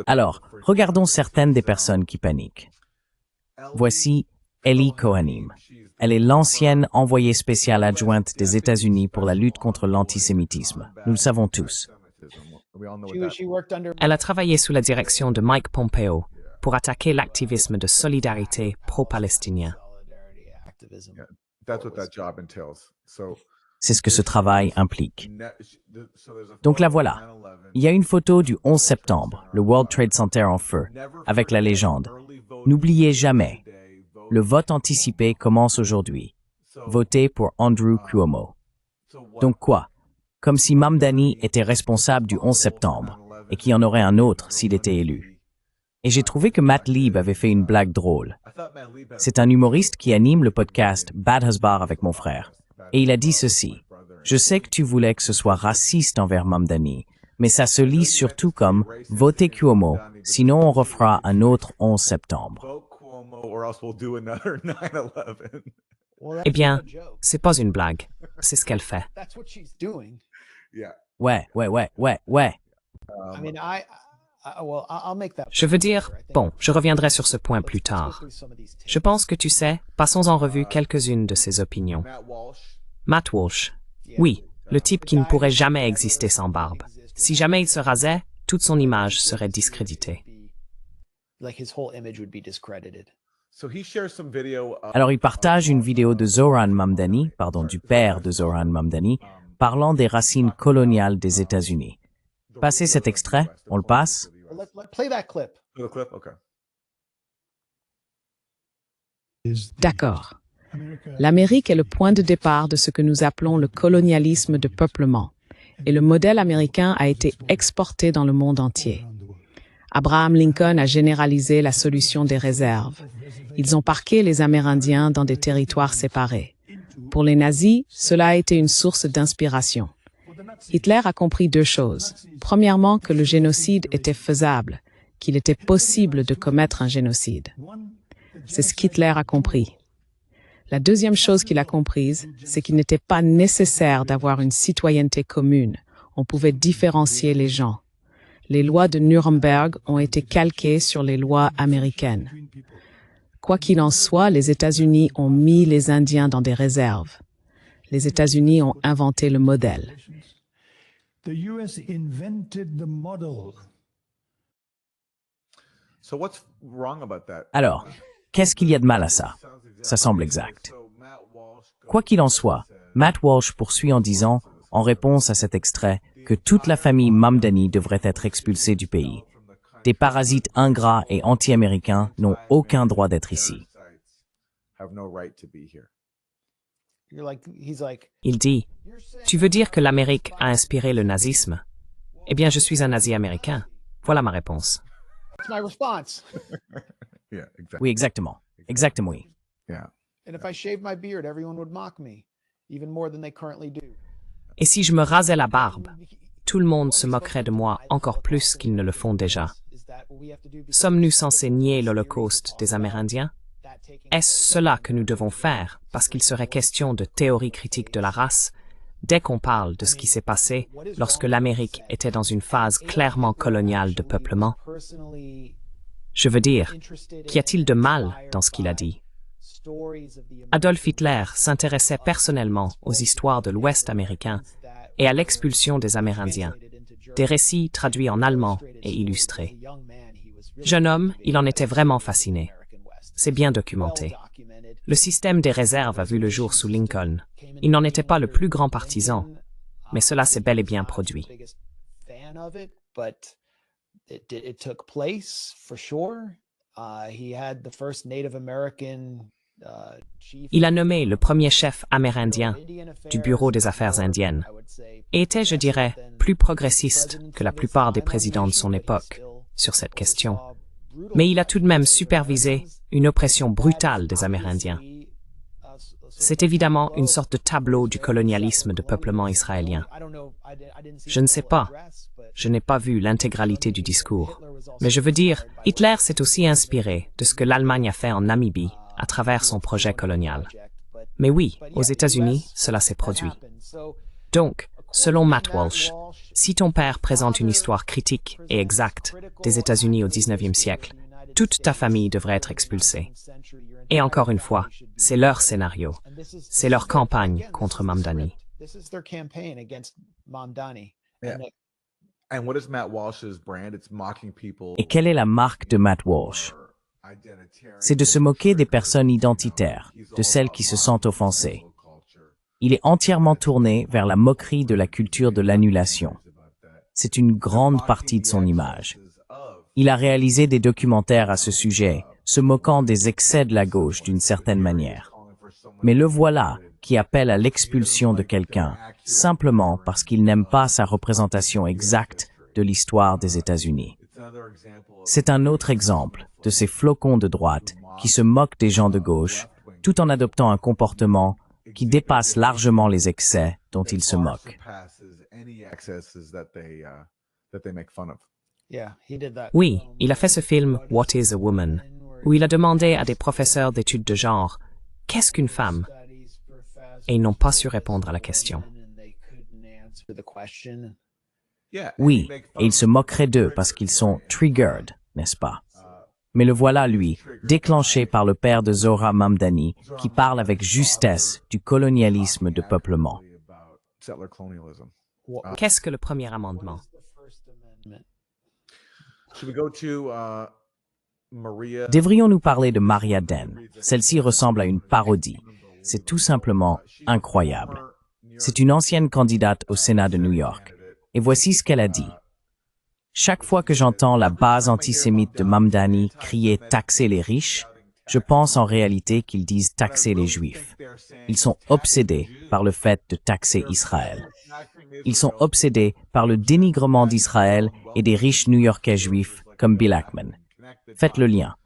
Alors, regardons certaines des personnes qui paniquent. Voici Ellie Kohanim. Elle est l'ancienne envoyée spéciale adjointe des États-Unis pour la lutte contre l'antisémitisme. Nous le savons tous. Elle a travaillé sous la direction de Mike Pompeo pour attaquer l'activisme de solidarité pro-palestinien. C'est ce que ce travail implique. Donc la voilà. Il y a une photo du 11 septembre, le World Trade Center en feu, avec la légende. N'oubliez jamais, le vote anticipé commence aujourd'hui. Votez pour Andrew Cuomo. Donc quoi? Comme si Mamdani était responsable du 11 septembre et qu'il y en aurait un autre s'il était élu. Et j'ai trouvé que Matt Lieb avait fait une blague drôle. C'est un humoriste qui anime le podcast Bad Hasbar avec mon frère. Et il a dit ceci. Je sais que tu voulais que ce soit raciste envers Mamdani, mais ça se lit surtout comme « Votez Cuomo, sinon on refera un autre 11 septembre ». Eh bien, c'est pas une blague. C'est ce qu'elle fait. Ouais. Je veux dire, bon, je reviendrai sur ce point plus tard. Je pense que tu sais, passons en revue quelques-unes de ses opinions. Matt Walsh. Oui, le type qui ne pourrait jamais exister sans barbe. Si jamais il se rasait, toute son image serait discréditée. Alors il partage une vidéo de Zohran Mamdani, du père de Zohran Mamdani, parlant des racines coloniales des États-Unis. Passez cet extrait, on le passe. D'accord. L'Amérique est le point de départ de ce que nous appelons le colonialisme de peuplement, et le modèle américain a été exporté dans le monde entier. Abraham Lincoln a généralisé la solution des réserves. Ils ont parqué les Amérindiens dans des territoires séparés. Pour les nazis, cela a été une source d'inspiration. Hitler a compris deux choses. Premièrement, que le génocide était faisable, qu'il était possible de commettre un génocide. C'est ce qu'Hitler a compris. La deuxième chose qu'il a comprise, c'est qu'il n'était pas nécessaire d'avoir une citoyenneté commune. On pouvait différencier les gens. Les lois de Nuremberg ont été calquées sur les lois américaines. Quoi qu'il en soit, les États-Unis ont mis les Indiens dans des réserves. Les États-Unis ont inventé le modèle. Alors, qu'est-ce qu'il y a de mal à ça? Ça semble exact. Quoi qu'il en soit, Matt Walsh poursuit en disant, en réponse à cet extrait, que toute la famille Mamdani devrait être expulsée du pays. Des parasites ingrats et anti-américains n'ont aucun droit d'être ici. Il dit, « Tu veux dire que l'Amérique a inspiré le nazisme? Eh bien, je suis un nazi américain. Voilà ma réponse. » Oui, exactement. Exactement, oui. Et si je me rasais la barbe, tout le monde se moquerait de moi encore plus qu'ils ne le font déjà. Sommes-nous censés nier l'Holocauste des Amérindiens? Est-ce cela que nous devons faire parce qu'il serait question de théorie critique de la race dès qu'on parle de ce qui s'est passé lorsque l'Amérique était dans une phase clairement coloniale de peuplement? Je veux dire, qu'y a-t-il de mal dans ce qu'il a dit? Adolf Hitler s'intéressait personnellement aux histoires de l'Ouest américain et à l'expulsion des Amérindiens, des récits traduits en allemand et illustrés. Jeune homme, il en était vraiment fasciné. C'est bien documenté. Le système des réserves a vu le jour sous Lincoln. Il n'en était pas le plus grand partisan, mais cela s'est bel et bien produit. Il a nommé le premier chef amérindien du Bureau des Affaires indiennes et était, je dirais, plus progressiste que la plupart des présidents de son époque sur cette question. Mais il a tout de même supervisé une oppression brutale des Amérindiens. C'est évidemment une sorte de tableau du colonialisme de peuplement israélien. Je ne sais pas, je n'ai pas vu l'intégralité du discours. Mais je veux dire, Hitler s'est aussi inspiré de ce que l'Allemagne a fait en Namibie à travers son projet colonial. Mais oui, aux États-Unis, cela s'est produit. Donc, Selon Matt Walsh, si ton père présente une histoire critique et exacte des États-Unis au 19e siècle, toute ta famille devrait être expulsée. Et encore une fois, c'est leur scénario. C'est leur campagne contre Mamdani. Et quelle est la marque de Matt Walsh? C'est de se moquer des personnes identitaires, de celles qui se sentent offensées. Il est entièrement tourné vers la moquerie de la culture de l'annulation. C'est une grande partie de son image. Il a réalisé des documentaires à ce sujet, se moquant des excès de la gauche d'une certaine manière. Mais le voilà qui appelle à l'expulsion de quelqu'un, simplement parce qu'il n'aime pas sa représentation exacte de l'histoire des États-Unis. C'est un autre exemple de ces flocons de droite qui se moquent des gens de gauche, tout en adoptant un comportement qui dépasse largement les excès dont ils se moquent. Oui, il a fait ce film What is a Woman, où il a demandé à des professeurs d'études de genre « Qu'est-ce qu'une femme ?» et ils n'ont pas su répondre à la question. Oui, et il se moquerait d'eux parce qu'ils sont « triggered », n'est-ce pas? Mais le voilà, lui, déclenché par le père de Zohra Mamdani, qui parle avec justesse du colonialisme de peuplement. Qu'est-ce que le premier amendement? Devrions-nous parler de Maria Den? Celle-ci ressemble à une parodie. C'est tout simplement incroyable. C'est une ancienne candidate au Sénat de New York. Et voici ce qu'elle a dit. Chaque fois que j'entends la base antisémite de Mamdani crier « taxer les riches », je pense en réalité qu'ils disent « taxer les Juifs ». Ils sont obsédés par le fait de taxer Israël. Ils sont obsédés par le dénigrement d'Israël et des riches new-yorkais juifs comme Bill Ackman. Faites le lien.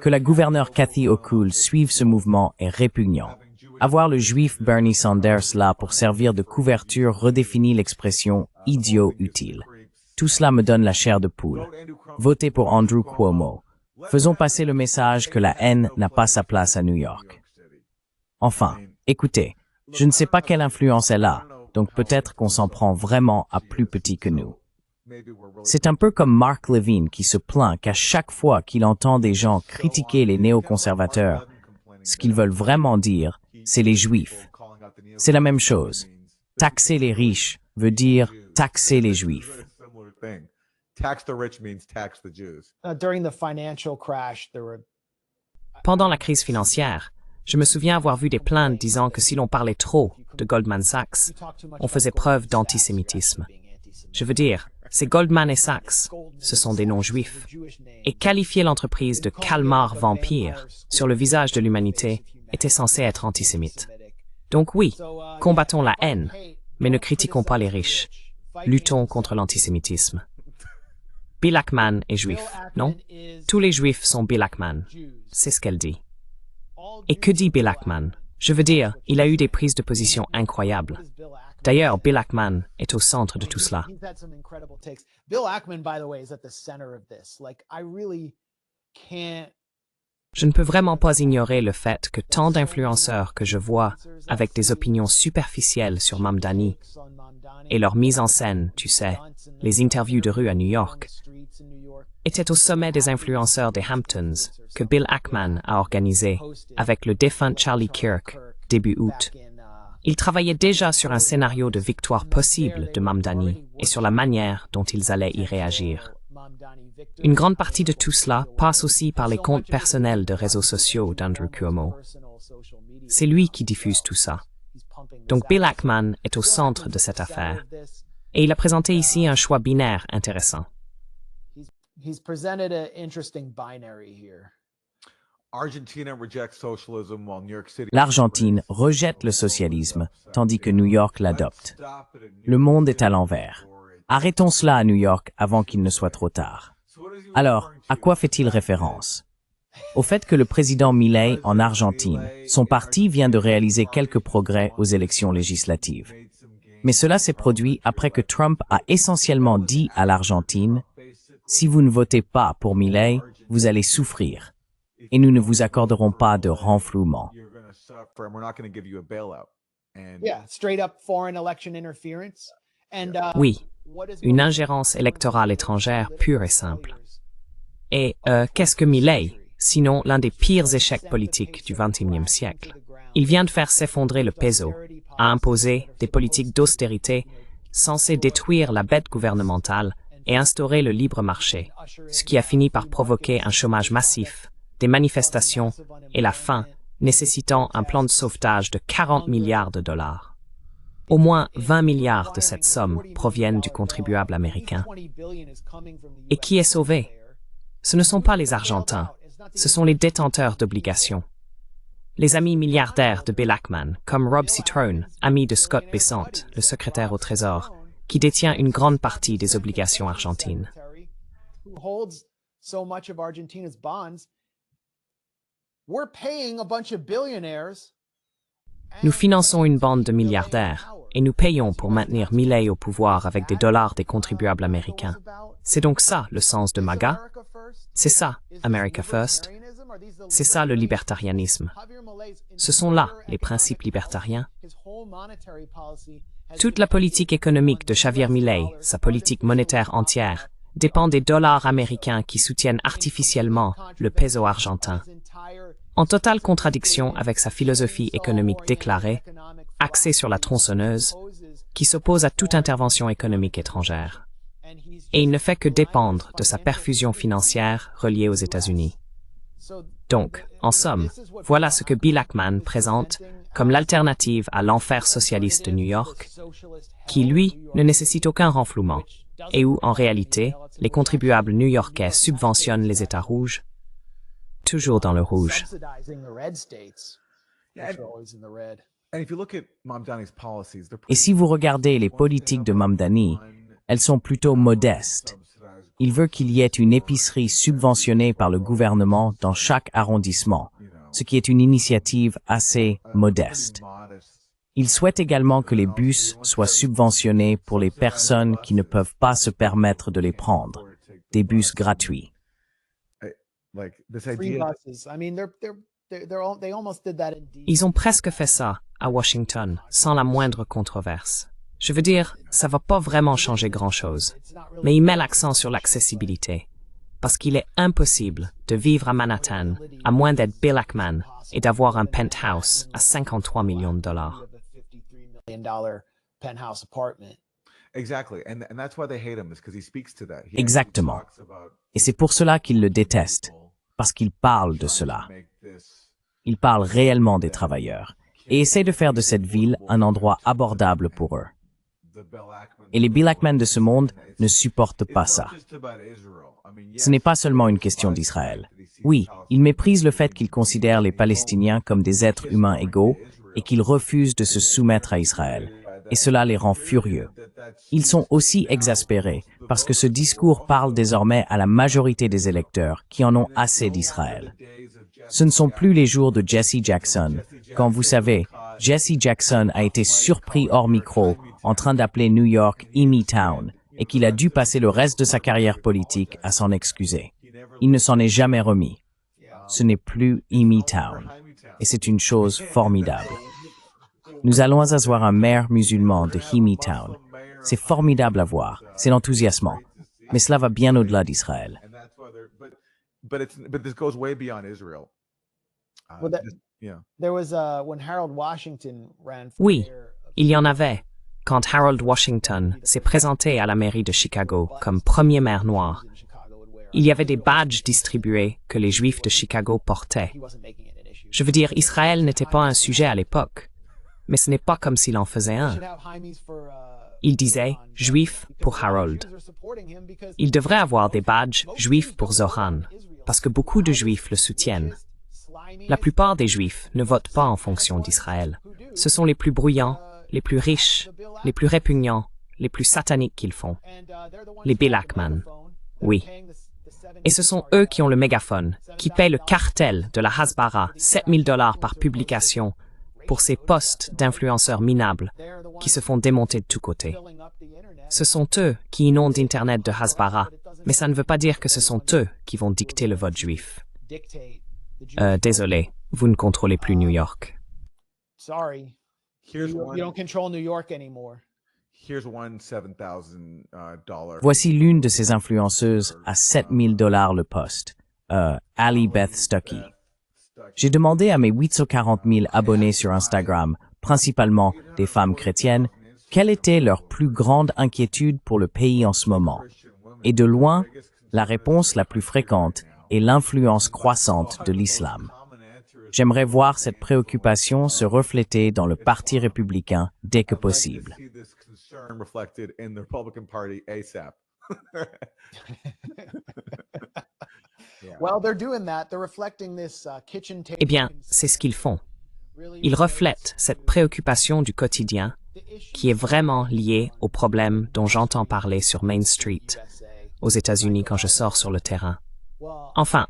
Que la gouverneure Kathy Hochul suive ce mouvement est répugnant. Avoir le juif Bernie Sanders là pour servir de couverture redéfinit l'expression « idiot utile ». Tout cela me donne la chair de poule. Votez pour Andrew Cuomo. Faisons passer le message que la haine n'a pas sa place à New York. Enfin, écoutez, je ne sais pas quelle influence elle a, donc peut-être qu'on s'en prend vraiment à plus petit que nous. C'est un peu comme Mark Levin qui se plaint qu'à chaque fois qu'il entend des gens critiquer les néoconservateurs, ce qu'ils veulent vraiment dire, c'est les Juifs. C'est la même chose. Taxer les riches veut dire taxer les Juifs. Pendant la crise financière, je me souviens avoir vu des plaintes disant que si l'on parlait trop de Goldman Sachs, on faisait preuve d'antisémitisme. Je veux dire, c'est Goldman et Sachs, ce sont des noms juifs. Et qualifier l'entreprise de calmar vampire sur le visage de l'humanité était censé être antisémite. Donc oui, combattons la haine, mais ne critiquons pas les riches. Luttons contre l'antisémitisme. Bill Ackman est juif, non? Tous les juifs sont Bill Ackman. C'est ce qu'elle dit. Et que dit Bill Ackman? Je veux dire, il a eu des prises de position incroyables. D'ailleurs, Bill Ackman est au centre de tout cela. Je ne peux vraiment pas ignorer le fait que tant d'influenceurs que je vois avec des opinions superficielles sur Mamdani et leur mise en scène, tu sais, les interviews de rue à New York, étaient au sommet des influenceurs des Hamptons que Bill Ackman a organisé avec le défunt Charlie Kirk début août. Ils travaillaient déjà sur un scénario de victoire possible de Mamdani et sur la manière dont ils allaient y réagir. Une grande partie de tout cela passe aussi par les comptes personnels de réseaux sociaux d'Andrew Cuomo. C'est lui qui diffuse tout ça. Donc Bill Ackman est au centre de cette affaire. Et il a présenté ici un choix binaire intéressant. L'Argentine rejette le socialisme, tandis que New York l'adopte. Le monde est à l'envers. Arrêtons cela à New York avant qu'il ne soit trop tard. Alors, à quoi fait-il référence? Au fait que le président Milei en Argentine, son parti vient de réaliser quelques progrès aux élections législatives. Mais cela s'est produit après que Trump a essentiellement dit à l'Argentine « Si vous ne votez pas pour Milei, vous allez souffrir. Et nous ne vous accorderons pas de renflouement. » Oui, une ingérence électorale étrangère pure et simple. Et qu'est-ce que Milei, sinon l'un des pires échecs politiques du XXIe siècle? Il vient de faire s'effondrer le peso, a imposé des politiques d'austérité censées détruire la bête gouvernementale et instaurer le libre marché, ce qui a fini par provoquer un chômage massif, des manifestations et la faim, nécessitant un plan de sauvetage de 40 milliards de dollars. Au moins 20 milliards de cette somme proviennent du contribuable américain. Et qui est sauvé? Ce ne sont pas les Argentins, ce sont les détenteurs d'obligations. Les amis milliardaires de Bill Ackman, comme Rob Citron, ami de Scott Bessent, le secrétaire au Trésor, qui détient une grande partie des obligations argentines. Nous finançons une bande de milliardaires et nous payons pour maintenir Milei au pouvoir avec des dollars des contribuables américains. C'est donc ça le sens de MAGA? C'est ça, America First? C'est ça le libertarianisme. Ce sont là les principes libertariens. Toute la politique économique de Javier Milei, sa politique monétaire entière, dépend des dollars américains qui soutiennent artificiellement le peso argentin. En totale contradiction avec sa philosophie économique déclarée, axée sur la tronçonneuse, qui s'oppose à toute intervention économique étrangère. Et il ne fait que dépendre de sa perfusion financière reliée aux États-Unis. Donc, en somme, voilà ce que Bill Ackman présente comme l'alternative à l'enfer socialiste de New York, qui, lui, ne nécessite aucun renflouement, et où, en réalité, les contribuables new-yorkais subventionnent les États rouges, toujours dans le rouge. Et si vous regardez les politiques de Mamdani, elles sont plutôt modestes. Il veut qu'il y ait une épicerie subventionnée par le gouvernement dans chaque arrondissement, ce qui est une initiative assez modeste. Il souhaite également que les bus soient subventionnés pour les personnes qui ne peuvent pas se permettre de les prendre, des bus gratuits. Ils ont presque fait ça à Washington, sans la moindre controverse. Je veux dire, ça va pas vraiment changer grand-chose, mais il met l'accent sur l'accessibilité, parce qu'il est impossible de vivre à Manhattan à moins d'être Bill Ackman et d'avoir un penthouse à 53 millions de dollars. Exactement. Et c'est pour cela qu'ils le détestent, parce qu'il parle de cela. Il parle réellement des travailleurs et essaie de faire de cette ville un endroit abordable pour eux. Et les Bill Ackman de ce monde ne supportent pas ça. Ce n'est pas seulement une question d'Israël. Oui, ils méprisent le fait qu'ils considèrent les Palestiniens comme des êtres humains égaux et qu'ils refusent de se soumettre à Israël. Et cela les rend furieux. Ils sont aussi exaspérés parce que ce discours parle désormais à la majorité des électeurs qui en ont assez d'Israël. Ce ne sont plus les jours de Jesse Jackson, quand vous savez, Jesse Jackson a été surpris hors micro en train d'appeler New York Emi Town et qu'il a dû passer le reste de sa carrière politique à s'en excuser. Il ne s'en est jamais remis. Ce n'est plus Emi Town. Et c'est une chose formidable. Nous allons avoir un maire musulman de Emi Town. C'est formidable à voir. C'est l'enthousiasmant. Mais cela va bien au-delà d'Israël. Oui, il y en avait. Quand Harold Washington s'est présenté à la mairie de Chicago comme premier maire noir, il y avait des badges distribués que les Juifs de Chicago portaient. Je veux dire, Israël n'était pas un sujet à l'époque, mais ce n'est pas comme s'il en faisait un. Il disait « Juif pour Harold ». Il devrait avoir des badges « Juifs pour Zoran », parce que beaucoup de Juifs le soutiennent. La plupart des Juifs ne votent pas en fonction d'Israël. Ce sont les plus bruyants, les plus riches, les plus répugnants, les plus sataniques qu'ils font. Les Bill Ackman. Oui. Et ce sont eux qui ont le mégaphone, qui payent le cartel de la Hasbara 7 000 $ par publication pour ces postes d'influenceurs minables qui se font démonter de tous côtés. Ce sont eux qui inondent Internet de Hasbara, mais ça ne veut pas dire que ce sont eux qui vont dicter le vote juif. Désolé, vous ne contrôlez plus New York. Voici l'une de ces influenceuses à $7 000 le poste, Ali Beth Stuckey. J'ai demandé à mes 840 000 abonnés sur Instagram, principalement des femmes chrétiennes, quelle était leur plus grande inquiétude pour le pays en ce moment. Et de loin, la réponse la plus fréquente est l'influence croissante de l'islam. J'aimerais voir cette préoccupation se refléter dans le Parti républicain dès que possible. Eh bien, c'est ce qu'ils font. Ils reflètent cette préoccupation du quotidien qui est vraiment liée aux problèmes dont j'entends parler sur Main Street, aux États-Unis quand je sors sur le terrain. Enfin,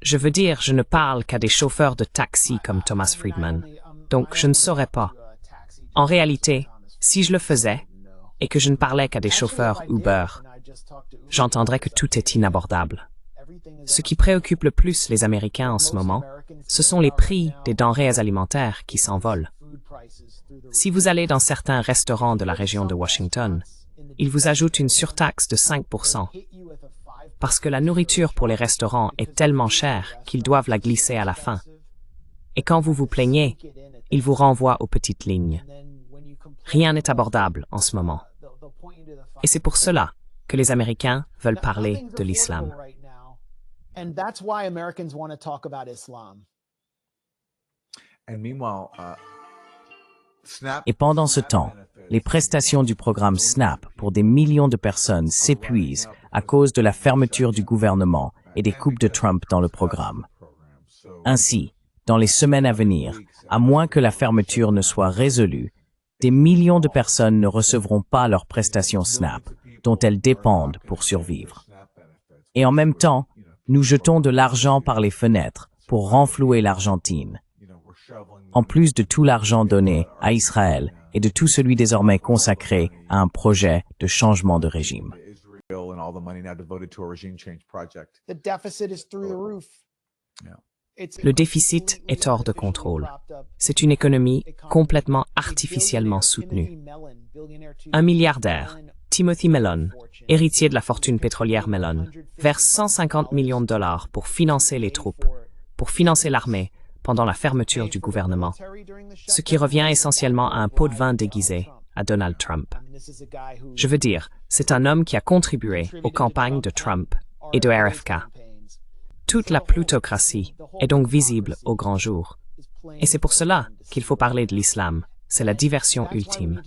je veux dire, je ne parle qu'à des chauffeurs de taxi comme Thomas Friedman, donc je ne saurais pas. En réalité, si je le faisais, et que je ne parlais qu'à des chauffeurs Uber, j'entendrais que tout est inabordable. Ce qui préoccupe le plus les Américains en ce moment, ce sont les prix des denrées alimentaires qui s'envolent. Si vous allez dans certains restaurants de la région de Washington, ils vous ajoutent une surtaxe de 5%, parce que la nourriture pour les restaurants est tellement chère qu'ils doivent la glisser à la fin. Et quand vous vous plaignez, ils vous renvoient aux petites lignes. Rien n'est abordable en ce moment. Et c'est pour cela que les Américains veulent parler de l'islam. Et pendant ce temps, les prestations du programme SNAP pour des millions de personnes s'épuisent à cause de la fermeture du gouvernement et des coupes de Trump dans le programme. Ainsi, dans les semaines à venir, à moins que la fermeture ne soit résolue, des millions de personnes ne recevront pas leurs prestations SNAP, dont elles dépendent pour survivre. Et en même temps, nous jetons de l'argent par les fenêtres pour renflouer l'Argentine. En plus de tout l'argent donné à Israël et de tout celui désormais consacré à un projet de changement de régime. Le déficit est hors de contrôle. C'est une économie complètement artificiellement soutenue. Un milliardaire, Timothy Mellon, héritier de la fortune pétrolière Mellon, verse 150 millions de dollars pour financer les troupes, pour financer l'armée pendant la fermeture du gouvernement, ce qui revient essentiellement à un pot de vin déguisé à Donald Trump. Je veux dire, c'est un homme qui a contribué aux campagnes de Trump et de RFK. Toute la plutocratie est donc visible au grand jour. Et c'est pour cela qu'il faut parler de l'islam. C'est la diversion ultime.